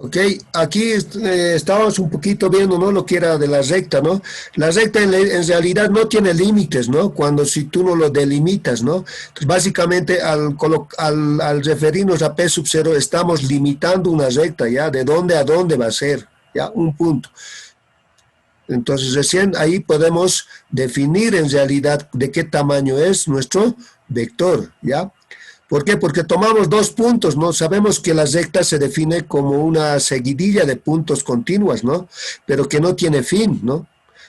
Ok, aquí estábamos un poquito viendo, ¿no? Lo que era de la recta, ¿no? La recta en realidad no tiene límites, ¿no? Cuando si tú no lo delimitas, ¿no? Entonces, básicamente, al referirnos a P sub cero, estamos limitando una recta, ¿ya? ¿De dónde a dónde va a ser? ¿Ya? Un punto. Entonces, recién ahí podemos definir en realidad de qué tamaño es nuestro vector, ¿ya? ¿Por qué? Porque tomamos dos puntos, ¿no? Sabemos que la recta se define como una seguidilla de puntos continuas, ¿no? Pero que no tiene fin, ¿no?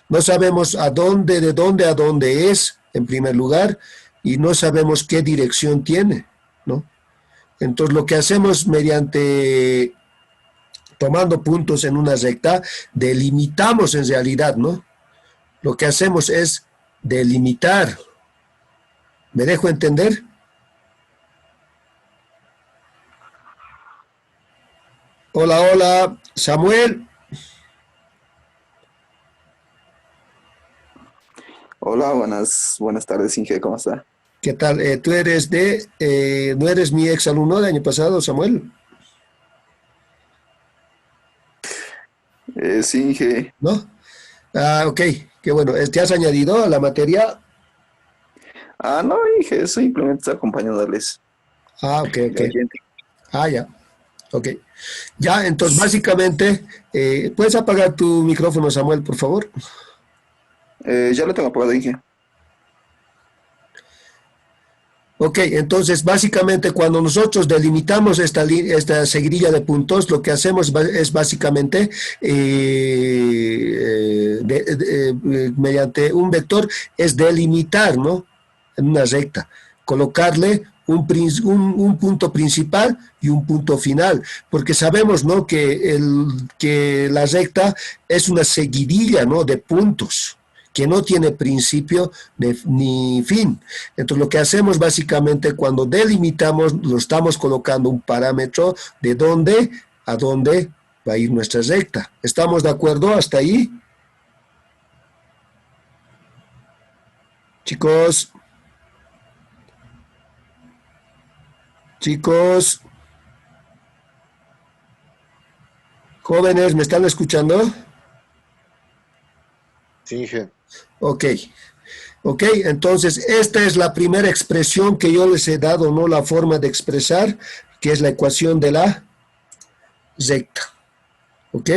No sabemos de dónde a dónde es, en primer lugar, y no sabemos qué dirección tiene, ¿no? Entonces, lo que hacemos mediante tomando puntos en una recta, delimitamos en realidad, ¿no? Lo que hacemos es delimitar. ¿Me dejo entender? Hola, hola, Samuel. Hola, buenas tardes, Inge, ¿cómo está? ¿Qué tal? Tú eres ¿no eres mi ex alumno del año pasado, Samuel? Sí, Inge. ¿No? Ah, ok, qué bueno. ¿Te has añadido a la materia? No, Inge, simplemente estoy acompañándoles. Ah, ok, ok. Aquí en Ah, ya, ok. Ya, entonces básicamente, ¿puedes apagar tu micrófono, Samuel, por favor? ya lo tengo apagado, Inge. Ok, entonces básicamente cuando nosotros delimitamos esta seguidilla de puntos, lo que hacemos es básicamente mediante un vector es delimitar, ¿no? En una recta, colocarle un punto principal y un punto final, porque sabemos, ¿no? Que la recta es una seguidilla, ¿no? De puntos que no tiene principio ni fin. Entonces lo que hacemos básicamente cuando delimitamos, lo estamos colocando un parámetro de dónde a dónde va a ir nuestra recta. ¿Estamos de acuerdo hasta ahí? Chicos, chicos, jóvenes, ¿me están escuchando? Sí, Inge. Ok, ok, entonces esta es la primera expresión que yo les he dado, ¿no? La forma de expresar, que es la ecuación de la recta, ¿ok?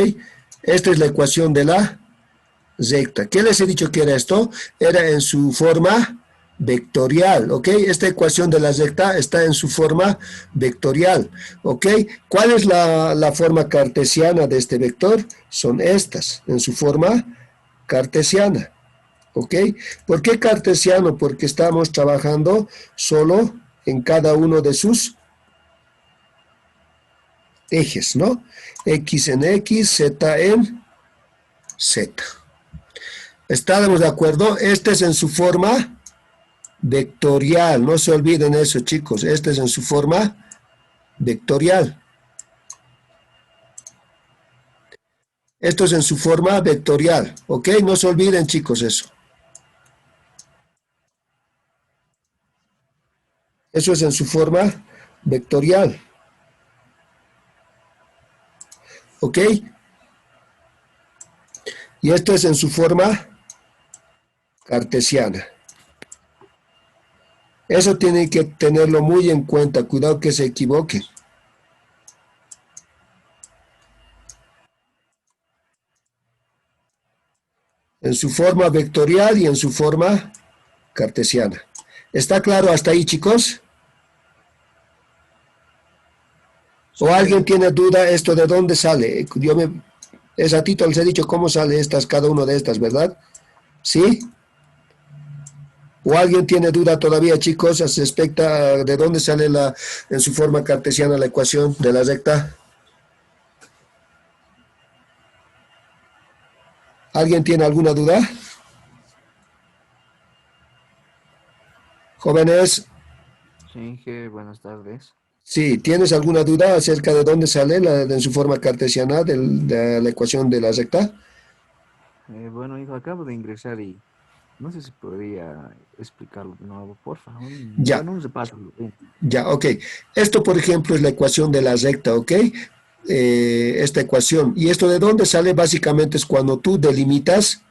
Esta es la ecuación de la recta. ¿Qué les he dicho que era esto? Era en su forma vectorial, ¿ok? Esta ecuación de la recta está en su forma vectorial, ¿ok? ¿Cuál es la forma cartesiana de este vector? Son estas, en su forma cartesiana, ¿ok? ¿Por qué cartesiano? Porque estamos trabajando solo en cada uno de sus ejes, ¿no? X en X, Z en Z. ¿Estamos de acuerdo? Este es en su forma vectorial. No se olviden eso, chicos. Este es en su forma vectorial. Esto es en su forma vectorial. ¿Ok? No se olviden, chicos, eso. Eso es en su forma vectorial. ¿Ok? Y esto es en su forma cartesiana. Eso tienen que tenerlo muy en cuenta. Cuidado que se equivoquen. En su forma vectorial y en su forma cartesiana. ¿Está claro hasta ahí, chicos? ¿O Sí, alguien Inge. tiene duda esto de dónde sale? Es a Tito les he dicho cómo sale cada una de estas, ¿verdad? ¿Sí? ¿O alguien tiene duda todavía, chicos, respecto a de dónde sale en su forma cartesiana la ecuación de la recta? ¿Alguien tiene alguna duda? Jóvenes, Sí, Inge, buenas tardes. sí, ¿tienes alguna duda acerca de dónde sale en su forma cartesiana de la ecuación de la recta? Bueno, hijo, acabo de ingresar y no sé si podría explicarlo de nuevo, por favor. Ya, Bueno, un repaso. ya, ok. Esto, por ejemplo, es la ecuación de la recta, ¿ok? esta ecuación. ¿Y esto de dónde sale? Básicamente es cuando tú delimitas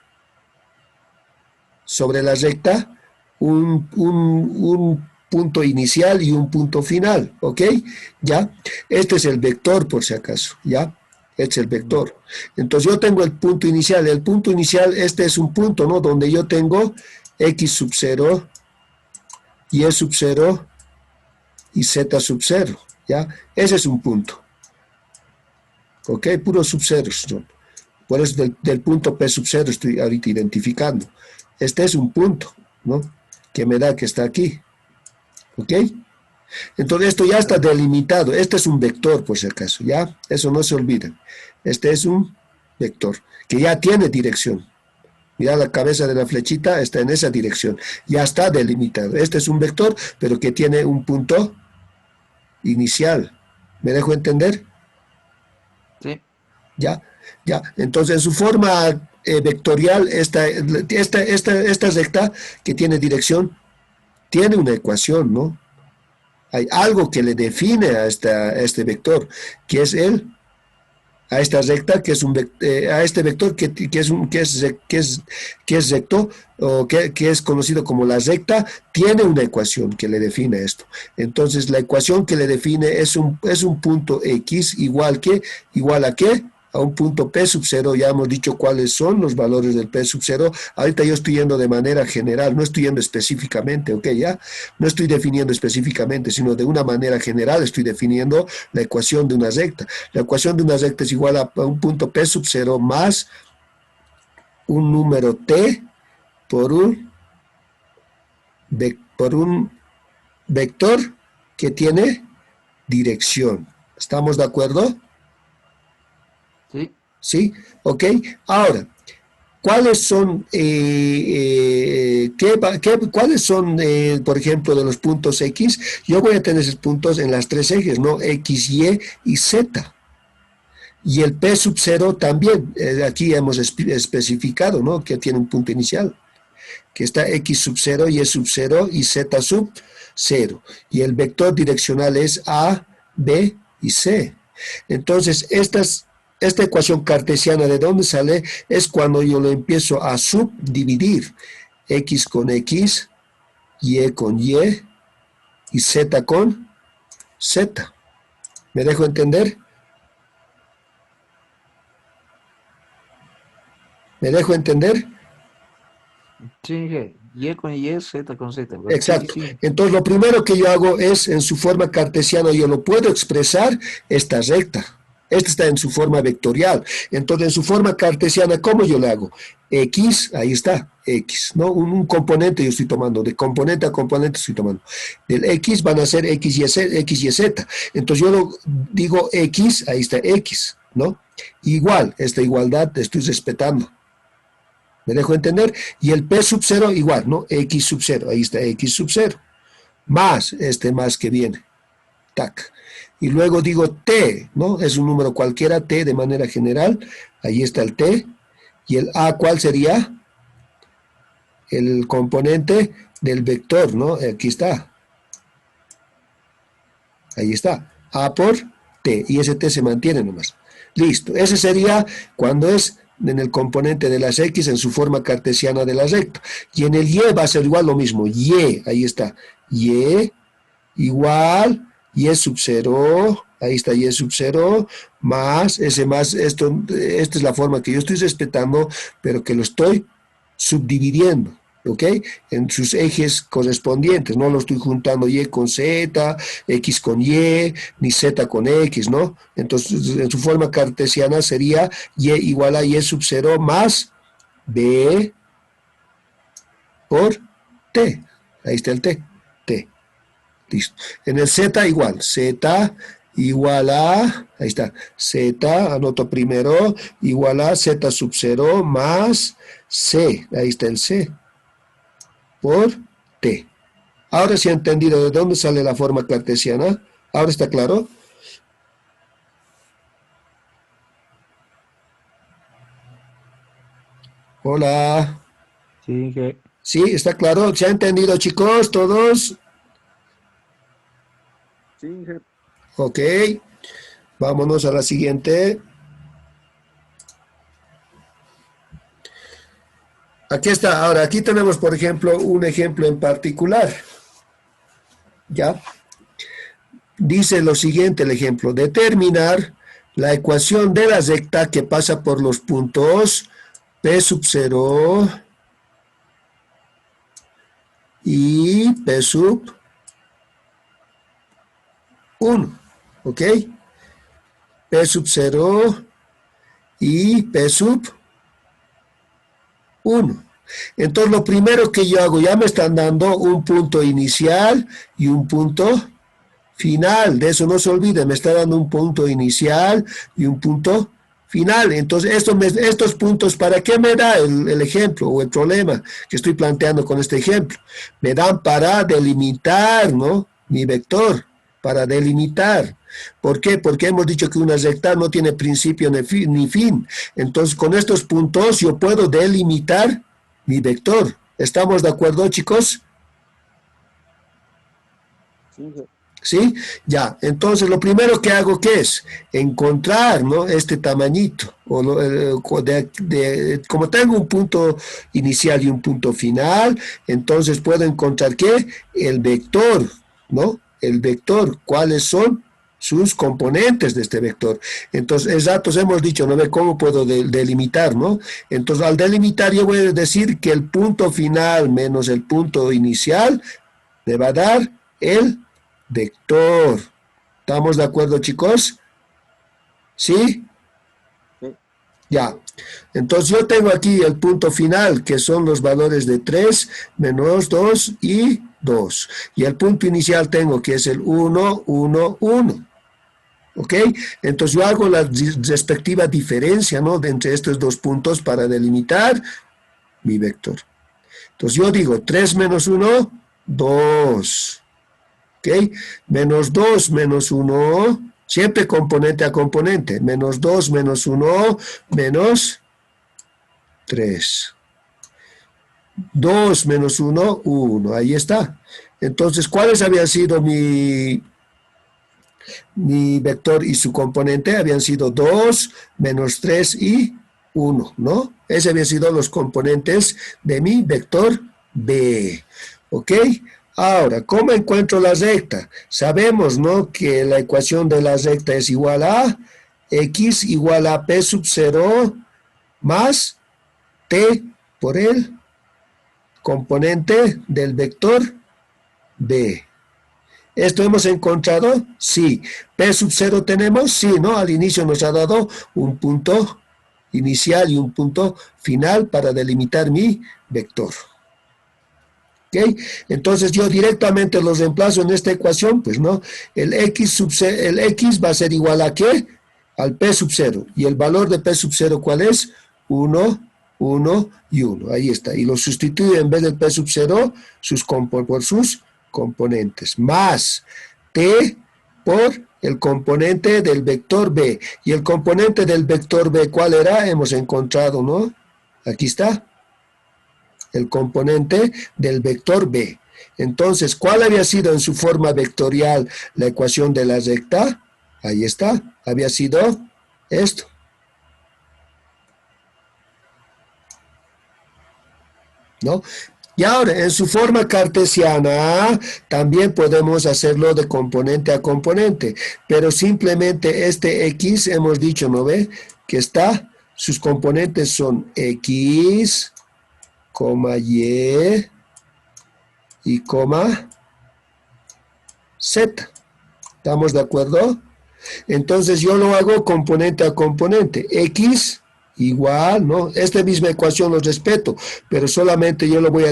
sobre la recta un punto inicial y un punto final, ¿ok? ¿Ya? Este es el vector, por si acaso, ¿ya? Este es el vector. Entonces yo tengo el punto inicial. El punto inicial, este es un punto, ¿no? Donde yo tengo x sub 0, y sub 0 y z sub 0, ¿ya? Ese es un punto. ¿Ok? Puros sub ceros. ¿No? Por eso del punto P sub 0 estoy ahorita identificando. Este es un punto, ¿no? Que me da que está aquí. ¿Ok? Entonces esto ya está delimitado. Este es un vector, por si acaso, ¿ya? Eso no se olviden. Este es un vector que ya tiene dirección. Mira, la cabeza de la flechita está en esa dirección. Ya está delimitado. Este es un vector, pero que tiene un punto inicial. ¿Me dejo entender? Sí. ¿Ya? ¿Ya? Entonces, en su forma vectorial, esta recta que tiene dirección, tiene una ecuación, ¿no? Hay algo que le define a este vector, que es a esta recta, que es a este vector que es recto, o que es conocido como la recta, tiene una ecuación que le define esto. Entonces, la ecuación que le define es un punto X igual a ¿qué? A un punto P sub 0, ya hemos dicho cuáles son los valores del P sub 0. Ahorita yo estoy yendo de manera general, no estoy yendo específicamente, ¿ok? Ya no estoy definiendo específicamente, sino de una manera general estoy definiendo la ecuación de una recta. La ecuación de una recta es igual a un punto P sub 0 más un número T por un vector que tiene dirección. ¿Estamos de acuerdo? Sí. ¿Sí? ¿Ok? Ahora, ¿cuáles son, cuáles son por ejemplo, de los puntos X? Yo voy a tener esos puntos en las tres ejes, ¿no? X, Y Z. Y el P sub 0 también, aquí hemos especificado, ¿no? Que tiene un punto inicial, que está X sub 0, Y sub 0 y Z sub 0. Y el vector direccional es A, B y C. Entonces, esta ecuación cartesiana, ¿de dónde sale? Es cuando yo lo empiezo a subdividir. X con X, Y con y Z con Z. ¿Me dejo entender? ¿Me dejo entender? Sí, Y con Y, Z con Z. ¿Verdad? Sí, sí, Exacto. sí. Entonces, lo primero que yo hago es, en su forma cartesiana, yo lo puedo expresar, esta recta. Esta está en su forma vectorial. Entonces, en su forma cartesiana, ¿cómo yo le hago? X, ahí está, X, ¿no? Un componente yo estoy tomando, de componente a componente estoy tomando. Del X van a ser X, Y, Z. Entonces, yo lo digo X, ahí está X, ¿no? Igual, esta igualdad estoy respetando. ¿Me dejo entender? Y el P sub 0 igual, ¿no? X sub 0, ahí está X sub 0. Más este más que viene. Tac. Y luego digo T, ¿no? Es un número cualquiera, T de manera general. Ahí está el T. Y el A, ¿cuál sería? El componente del vector, ¿no? Aquí está. Ahí está. A por T. Y ese T se mantiene nomás. Listo. Ese sería cuando es en el componente de las X en su forma cartesiana de la recta. Y en el Y va a ser igual lo mismo. Y, ahí está. Y igual Y sub 0, ahí está Y sub 0, más, esta es la forma que yo estoy respetando, pero que lo estoy subdividiendo, ¿ok? En sus ejes correspondientes, no lo estoy juntando Y con Z, X con Y, ni Z con X, ¿no? Entonces, en su forma cartesiana sería Y igual a Y sub 0 más B por T. Ahí está el T. T. Listo. En el Z igual. Z igual a, ahí está, Z, anoto primero, igual a Z sub 0 más C. Ahí está el C. Por T. Ahora sí he entendido de dónde sale la forma cartesiana. ¿Ahora está claro? Hola. Sí, que ¿Sí? ¿Está claro? ¿Se ha entendido, chicos? ¿Todos? Sí, Inge. Ok. Vámonos a la siguiente. Aquí está. Ahora, aquí tenemos, por ejemplo, un ejemplo en particular. ¿Ya? Dice lo siguiente el ejemplo. Determinar la ecuación de la recta que pasa por los puntos P sub 0 y P sub 1. ¿Ok? P sub 0 y P sub 1. Entonces, lo primero que yo hago, ya me están dando un punto inicial y un punto final. De eso no se olvide, me está dando un punto inicial y un punto final. Entonces, estos puntos, ¿para qué me da el ejemplo o el problema que estoy planteando con este ejemplo? Me dan para delimitar, ¿no? Mi vector, para delimitar. ¿Por qué? Porque hemos dicho que una recta no tiene principio ni fin. Entonces, con estos puntos yo puedo delimitar mi vector. ¿Estamos de acuerdo, chicos? Sí, ¿Sí? Ya, entonces lo primero que hago, ¿qué es? Encontrar, ¿no? Este tamañito. Como tengo un punto inicial y un punto final, entonces puedo encontrar, ¿qué? El vector, ¿no? El vector, ¿cuáles son sus componentes de este vector? Entonces, exactos hemos dicho, ¿no? ¿Cómo puedo delimitar, no? Entonces, al delimitar yo voy a decir que el punto final menos el punto inicial me va a dar el vector. ¿Estamos de acuerdo, chicos? ¿Sí? sí. Ya. Entonces yo tengo aquí el punto final, que son los valores de 3, menos 2 y 2. Y el punto inicial tengo que es el 1, 1, 1. ¿Ok? Entonces yo hago la respectiva diferencia, ¿no? Entre estos dos puntos para delimitar mi vector. Entonces yo digo 3 menos 1, 2. ¿Ok? Menos 2 menos 1, siempre componente a componente. Menos 2 menos 1, menos 3. 2 menos 1, 1. Ahí está. Entonces, ¿cuáles habían sido mi vector y su componente? Habían sido 2, menos 3 y 1, ¿no? Ese habían sido los componentes de mi vector B. ¿Ok? Ahora, ¿cómo encuentro la recta? Sabemos, ¿no? Que la ecuación de la recta es igual a x igual a p sub 0 más t por el componente del vector B. ¿Esto hemos encontrado? Sí. P sub 0 tenemos, sí, ¿no? Al inicio nos ha dado un punto inicial y un punto final para delimitar mi vector. ¿Ok? Entonces yo directamente los reemplazo en esta ecuación, pues no. El x va a ser igual a ¿qué? Al P sub 0. ¿Y el valor de P sub 0 cuál es? 1, 1 y 1. Ahí está. Y lo sustituyo en vez del P sub 0 por sus componentes. Más T por el componente del vector B. Y el componente del vector B, ¿cuál era? Hemos encontrado, ¿no? Aquí está. El componente del vector B. Entonces, ¿cuál había sido en su forma vectorial la ecuación de la recta? Ahí está. Había sido esto. ¿No? Y ahora, en su forma cartesiana, también podemos hacerlo de componente a componente, pero simplemente este X, hemos dicho, ¿no ve? Que está, sus componentes son X, Y y Z. ¿Estamos de acuerdo? Entonces yo lo hago componente a componente. X igual, ¿no? Esta misma ecuación lo respeto, pero solamente yo lo voy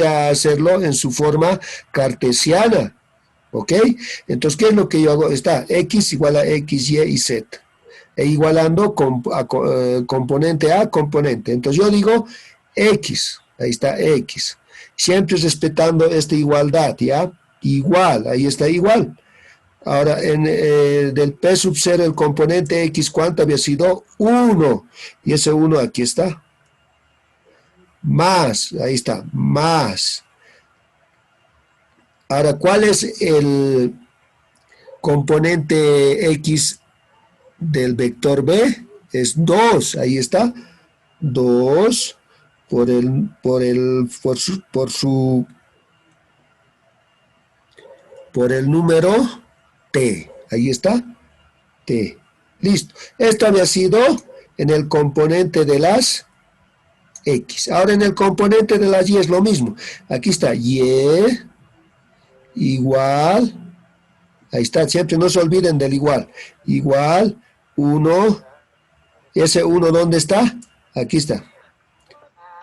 a hacerlo en su forma cartesiana. ¿Ok? Entonces, ¿qué es lo que yo hago? Está X igual a X, Y y Z. E igualando componente a componente. Entonces yo digo X. Ahí está X. Siempre respetando esta igualdad, ¿ya? Igual, ahí está igual. Ahora, del P sub 0, el componente X, ¿cuánto había sido? 1. Y ese 1 aquí está. Más, ahí está, más. Ahora, ¿cuál es el componente X del vector B es 2, ahí está, 2 por el número T, ahí está, T, listo. Esto había sido en el componente de las X. Ahora en el componente de las Y es lo mismo. Aquí está Y igual, ahí está, siempre no se olviden del igual. Igual 1, ese 1 ¿dónde está? Aquí está.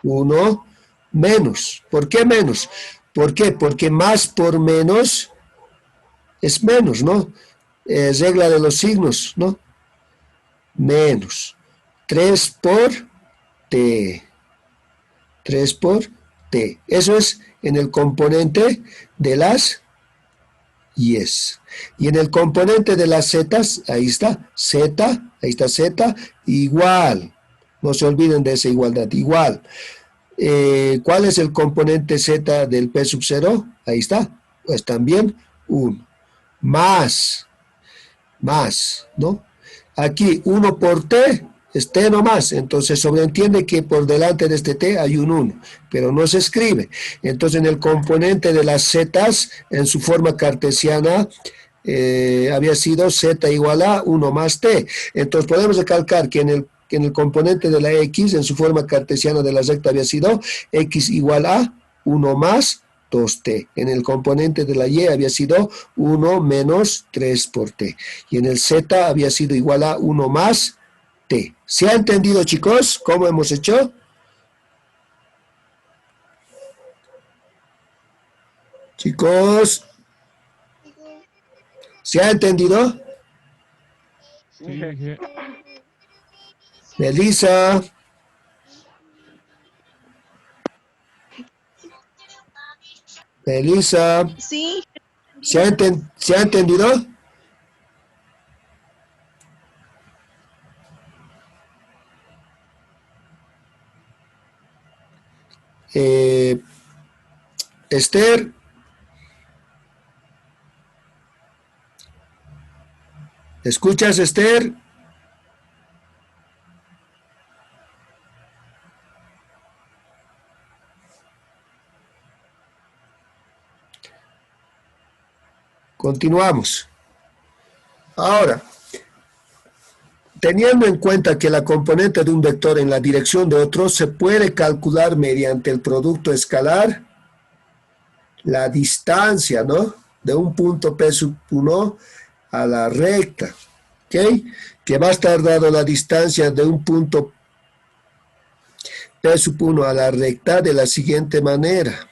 1 menos. ¿Por qué menos? ¿Por qué? Porque más por menos es menos, ¿no? Regla de los signos, ¿no? Menos. 3 por T. 3 por T. Eso es en el componente de las Yes. Y en el componente de las zetas, ahí está, Z, igual. No se olviden de esa igualdad, igual. ¿Cuál es el componente Z del P sub 0? Ahí está, pues también 1. Más, ¿no? Aquí 1 por T es T nomás, entonces sobreentiende que por delante de este T hay un 1, pero no se escribe. Entonces en el componente de las zetas, en su forma cartesiana, había sido Z igual a 1 más T. Entonces podemos recalcar que en el componente de la X, en su forma cartesiana de la recta había sido X igual a 1 más 2T. En el componente de la Y había sido 1 menos 3 por T. Y en el Z había sido igual a 1 más T. ¿Se ha entendido, chicos, cómo hemos hecho? Chicos, ¿se ha entendido? Sí, Sí, jefe. sí. Melissa, Melissa, Sí, ¿se ha entendido? Esther, ¿escuchas, Esther? Continuamos. Ahora, teniendo en cuenta que la componente de un vector en la dirección de otro se puede calcular mediante el producto escalar, la distancia, ¿no? De un punto P sub 1 a la recta, ¿ok? Que va a estar dado la distancia de un punto P sub 1 a la recta de la siguiente manera.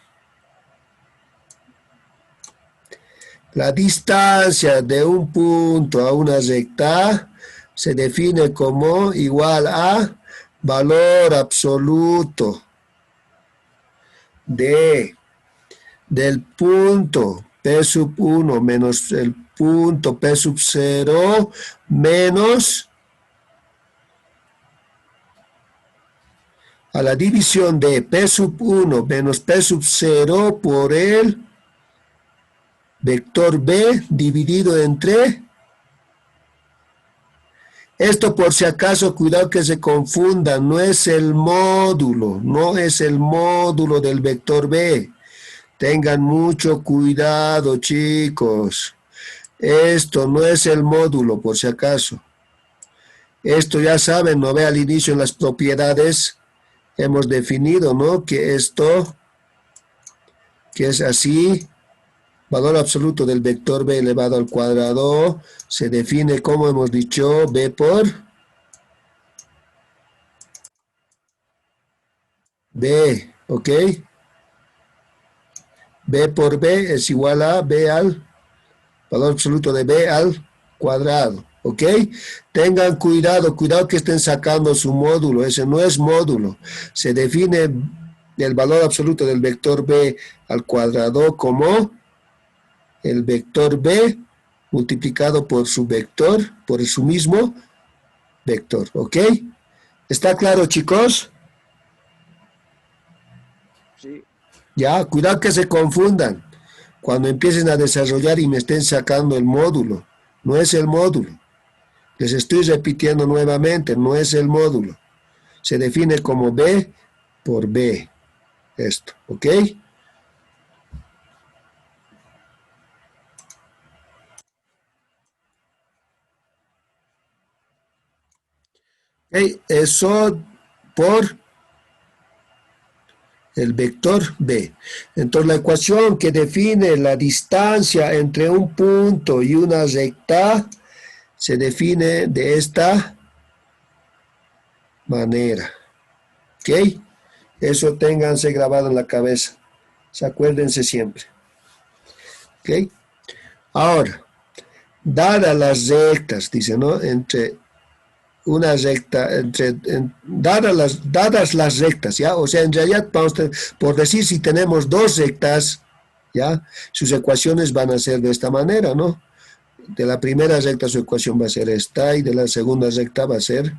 La distancia de un punto a una recta se define como igual a valor absoluto del punto P sub 1 menos el punto P sub 0 menos a la división de P sub 1 menos P sub 0 por el vector B dividido entre... Esto por si acaso, cuidado que se confundan, no es el módulo, no es el módulo del vector B. Tengan mucho cuidado, chicos. Esto no es el módulo, por si acaso. Esto ya saben, ¿no? Ve al inicio en las propiedades, hemos definido, ¿no? Que esto, que es así, valor absoluto del vector B elevado al cuadrado, se define como hemos dicho, B por B, ¿ok? B por B es igual a B al valor absoluto de B al cuadrado, ¿ok? Tengan cuidado, cuidado que estén sacando su módulo, ese no es módulo. Se define el valor absoluto del vector B al cuadrado como el vector B multiplicado por su vector, por su mismo vector, ¿ok? ¿Está claro, chicos? Sí, Ya, cuidado que se confundan cuando empiecen a desarrollar y me estén sacando el módulo. No es el módulo. Les estoy repitiendo nuevamente, no es el módulo. Se define como B por B. Esto, ¿ok? Ok, eso por el vector B. Entonces la ecuación que define la distancia entre un punto y una recta se define de esta manera. ¿Ok? Eso ténganse grabado en la cabeza. Acuérdense siempre. ¿Ok? Ahora, dadas las rectas, dice, ¿no? Entre una recta, dadas las rectas, ¿ya? O sea, en realidad, por decir, si tenemos dos rectas, ¿ya? Sus ecuaciones van a ser de esta manera, ¿no? De la primera recta su ecuación va a ser esta y de la segunda recta va a ser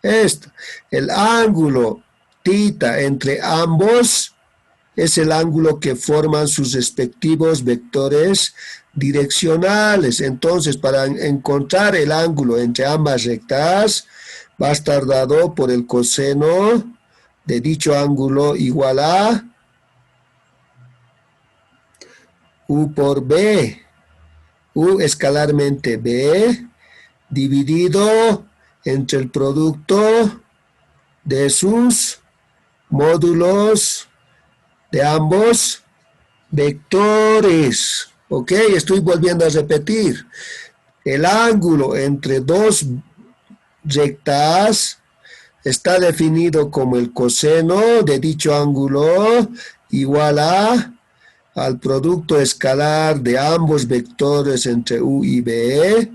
esta. El ángulo tita entre ambos es el ángulo que forman sus respectivos vectores direccionales. Entonces, para encontrar el ángulo entre ambas rectas, va a estar dado por el coseno de dicho ángulo igual a U por B. U escalarmente B dividido entre el producto de sus módulos de ambos vectores. Ok, estoy volviendo a repetir. El ángulo entre dos rectas está definido como el coseno de dicho ángulo igual al producto escalar de ambos vectores entre U y B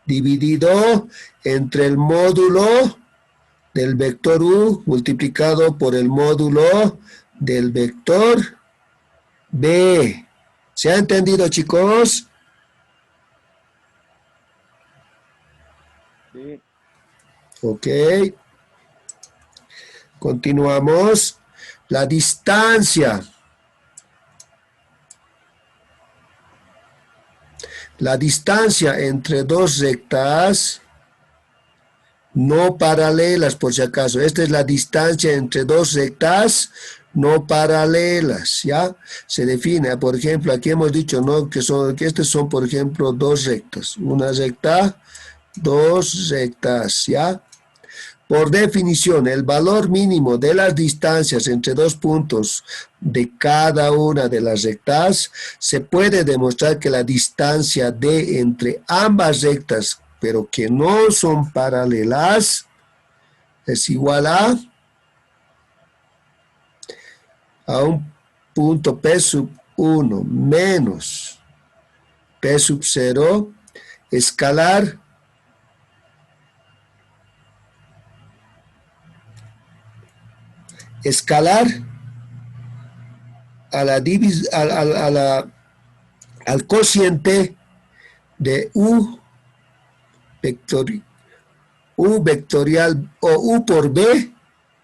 dividido entre el módulo del vector U multiplicado por el módulo del vector B. ¿Se ha entendido, chicos? Sí. Ok. Continuamos. La distancia. La distancia entre dos rectas no paralelas, por si acaso. Esta es la distancia entre dos rectas no paralelas, ¿ya? Se define, por ejemplo, aquí hemos dicho, ¿no? Que estas son, por ejemplo, dos rectas. Una recta, dos rectas, ¿ya? Por definición, el valor mínimo de las distancias entre dos puntos de cada una de las rectas, se puede demostrar que la distancia de entre ambas rectas, pero que no son paralelas, es igual a un punto P sub 1 menos P sub 0 escalar a la al cociente de U vectorial o U por B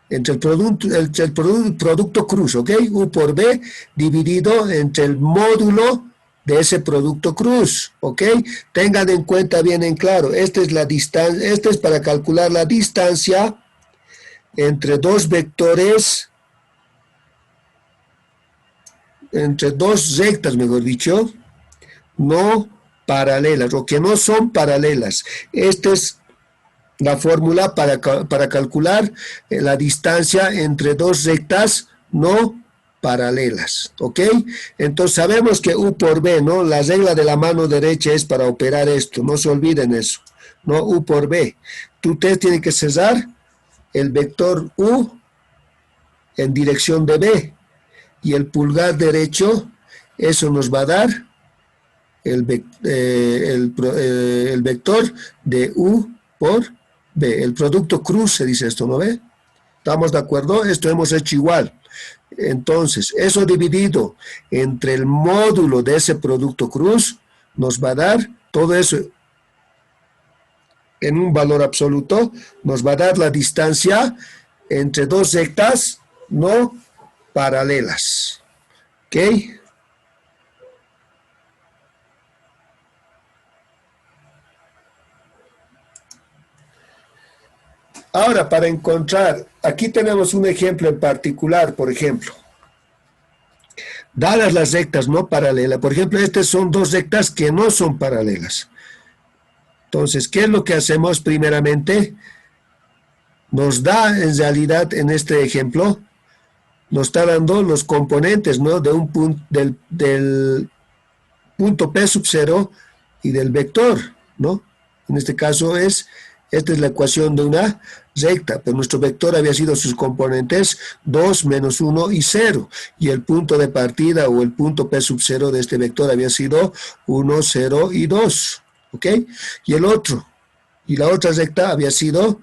entre el producto cruz, ¿ok? U por B dividido entre el módulo de ese producto cruz, ¿ok? Tengan en cuenta bien en claro, esta es la distancia, esta es para calcular la distancia entre dos vectores, entre dos rectas, mejor dicho, no paralelas, o que no son paralelas. Esta es la fórmula para calcular la distancia entre dos rectas no paralelas, ¿ok? Entonces sabemos que U por B, ¿no? La regla de la mano derecha es para operar esto, no se olviden eso, ¿no? U por B. Ustedes tienen que cesar el vector U en dirección de B y el pulgar derecho, eso nos va a dar el vector de U por B. El producto cruz se dice esto, ¿no ve? ¿Estamos de acuerdo? Esto hemos hecho igual. Entonces, eso dividido entre el módulo de ese producto cruz nos va a dar todo eso en un valor absoluto, nos va a dar la distancia entre dos rectas no paralelas. ¿Ok? Ahora, para encontrar, aquí tenemos un ejemplo en particular, por ejemplo. Dadas las rectas no paralelas, por ejemplo, estas son dos rectas que no son paralelas. Entonces, ¿qué es lo que hacemos primeramente? Nos da, en realidad, en este ejemplo, nos está dando los componentes, ¿no? De un punto, del punto P sub 0 y del vector, ¿no? En este caso esta es la ecuación de una recta, pero nuestro vector había sido sus componentes 2, menos 1 y 0, y el punto de partida o el punto P sub 0 de este vector había sido 1, 0 y 2, ¿ok? Y la otra recta había sido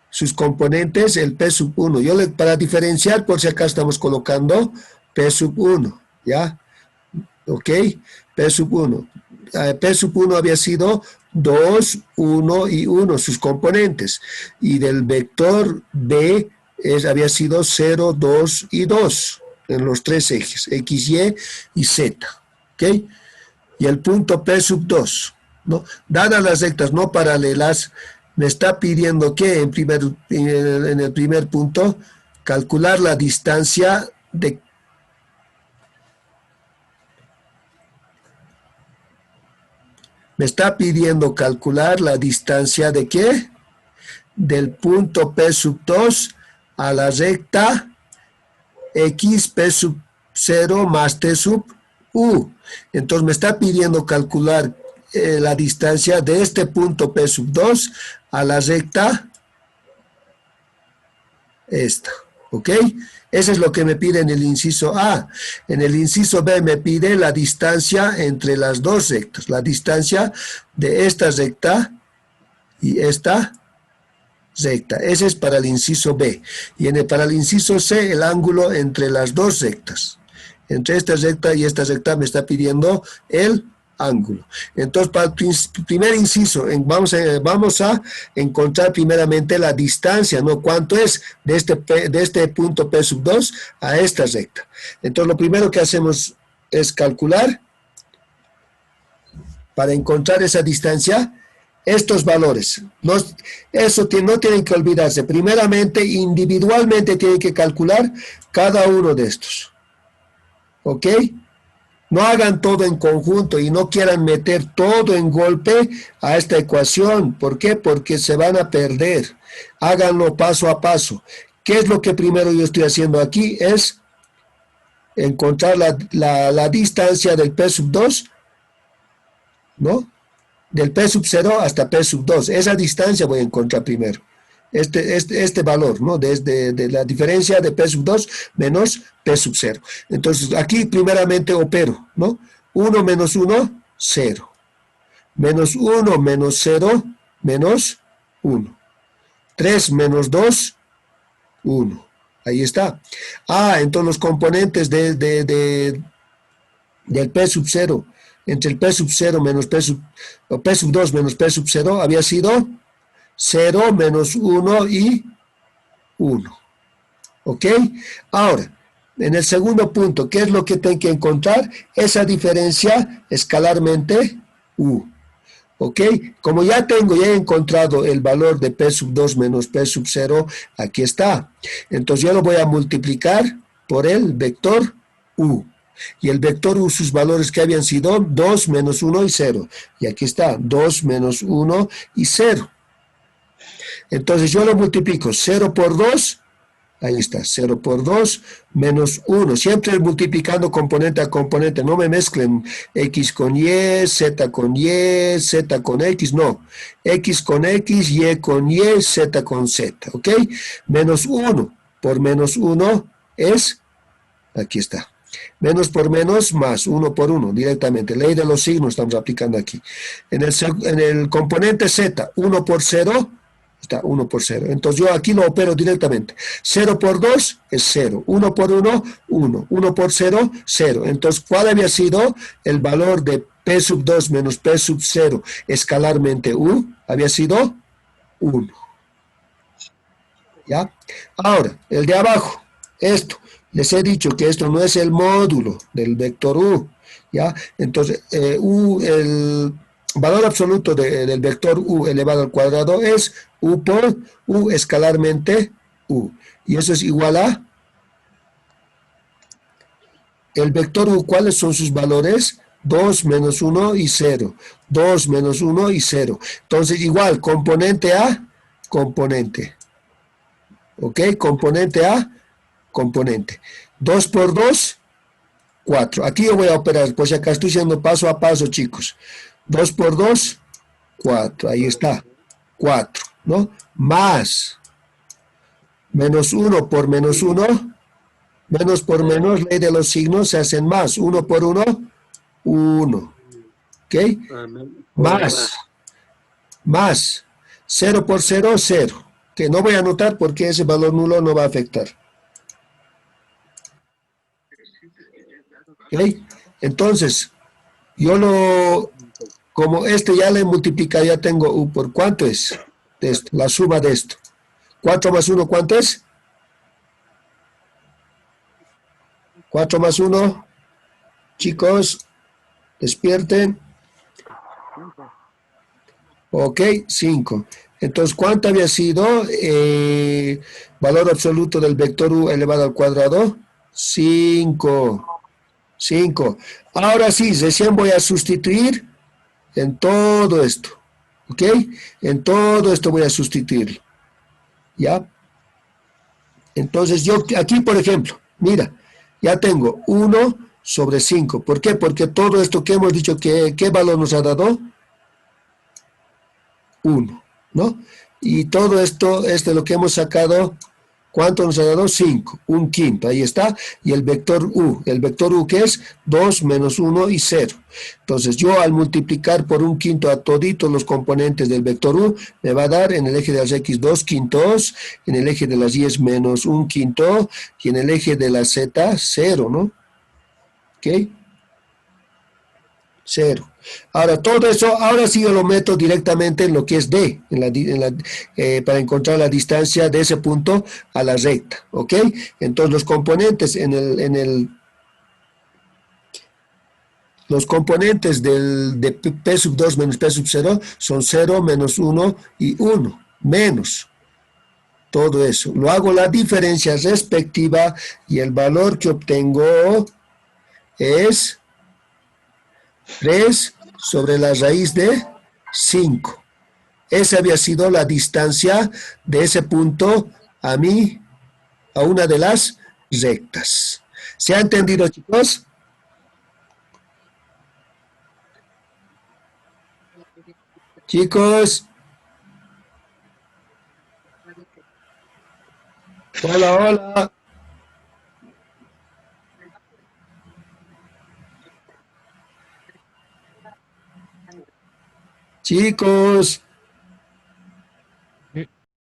sus componentes, el P sub 1. Para diferenciar, por si acá estamos colocando P sub 1, ¿ya? ¿Ok? P sub 1. P sub 1 había sido 2, 1 y 1, sus componentes. Y del vector B había sido 0, 2 y 2, en los tres ejes, X, Y y Z. ¿Ok? Y el punto P sub 2, ¿no? Dadas las rectas no paralelas, me está pidiendo que en el primer punto calcular la distancia de... Me está pidiendo calcular la distancia de ¿qué? Del punto P sub 2 a la recta X P sub 0 más T sub U. Entonces me está pidiendo calcular la distancia de este punto P sub 2 a la recta esta, ¿ok? Eso es lo que me pide en el inciso A. En el inciso B me pide la distancia entre las dos rectas, la distancia de esta recta y esta recta. Ese es para el inciso B. Y para el inciso C, el ángulo entre las dos rectas. Entre esta recta y esta recta me está pidiendo el ángulo. Entonces, para el primer inciso, vamos a encontrar primeramente la distancia, ¿no? ¿Cuánto es de este punto P sub 2 a esta recta? Entonces, lo primero que hacemos es calcular, para encontrar esa distancia, estos valores. Eso no tienen que olvidarse. Primeramente, individualmente tienen que calcular cada uno de estos. ¿Ok? No hagan todo en conjunto y no quieran meter todo en golpe a esta ecuación. ¿Por qué? Porque se van a perder. Háganlo paso a paso. ¿Qué es lo que primero yo estoy haciendo aquí? Es encontrar la distancia del P sub 2, ¿no? Del P sub 0 hasta P sub 2. Esa distancia voy a encontrar primero. Este valor, ¿no? Desde de la diferencia de P sub 2 menos P sub 0. Entonces, aquí primeramente opero, ¿no? 1 menos 1, 0. Menos 1 menos 0, menos 1. 3 menos 2, 1. Ahí está. Entonces los componentes del P sub 0, entre el P sub 0 menos P sub 2 menos P sub 0, había sido 0, menos 1 y 1. ¿Ok? Ahora, en el segundo punto, ¿qué es lo que tengo que encontrar? Esa diferencia escalarmente U. ¿Ok? Como ya he encontrado el valor de P sub 2 menos P sub 0, aquí está. Entonces yo lo voy a multiplicar por el vector U. Y el vector U, sus valores que habían sido 2 menos 1 y 0. Y aquí está, 2 menos 1 y 0. Entonces yo lo multiplico 0 por 2, ahí está, 0 por 2 menos 1, siempre multiplicando componente a componente, no me mezclen X con Y, Z con Y, Z con X, no, X con X, Y con Y, Z con Z, ¿ok? Menos 1 por menos 1 es, aquí está, menos por menos más, 1 por 1, directamente, ley de los signos estamos aplicando aquí. En el componente Z, 1 por 0, está 1 por 0. Entonces yo aquí lo opero directamente. 0 por 2 es 0. 1 por 1, 1. 1 por 0, 0. Entonces, ¿cuál había sido el valor de P sub 2 menos P sub 0 escalarmente U? Había sido 1. ¿Ya? Ahora, el de abajo, esto. Les he dicho que esto no es el módulo del vector U. ¿Ya? Entonces, valor absoluto del vector u elevado al cuadrado es u por u escalarmente u. Y eso es igual a el vector u, ¿cuáles son sus valores? 2 menos 1 y 0. 2 menos 1 y 0. Entonces, igual, componente a componente. ¿Ok? Componente a componente. 2 por 2, 4. Aquí yo voy a operar, pues acá estoy haciendo paso a paso, chicos. 2 por 2, 4. Ahí está. 4, ¿no? Más menos 1 por menos 1, menos por menos, ley de los signos, se hacen más. 1 por 1, 1. ¿Ok? Más 0 por 0, 0. Que no voy a anotar porque ese valor nulo no va a afectar. ¿Ok? Entonces, como este ya le multiplica, ya tengo u por cuánto es de esto, la suma de esto. 4 más 1, ¿cuánto es? 4 más 1, chicos, despierten. Ok, 5. Entonces, ¿cuánto había sido valor absoluto del vector u elevado al cuadrado? 5. 5. Ahora sí, recién voy a sustituir en todo esto. ¿Ok? En todo esto voy a sustituir. ¿Ya? Entonces yo aquí, por ejemplo, mira, ya tengo 1 sobre 5. ¿Por qué? Porque todo esto que hemos dicho, ¿qué valor nos ha dado? 1, ¿no? Y todo esto es de lo que hemos sacado. ¿Cuánto nos ha dado? 5, un quinto, ahí está. Y el vector u que es 2 menos 1 y 0. Entonces yo al multiplicar por un quinto a toditos los componentes del vector u, me va a dar en el eje de las x 2 quintos, en el eje de las y es menos un quinto, y en el eje de la z 0, ¿no? ¿Ok? 0. Ahora, todo eso, ahora sí yo lo meto directamente en lo que es D, para encontrar la distancia de ese punto a la recta, ¿ok? Entonces, los componentes los componentes de P sub 2 menos P sub 0 son 0, menos 1 y 1, menos todo eso. Lo hago la diferencia respectiva y el valor que obtengo es 3 sobre la raíz de 5. Esa había sido la distancia de ese punto a una de las rectas. ¿Se ha entendido, chicos? Chicos, hola, hola. Chicos.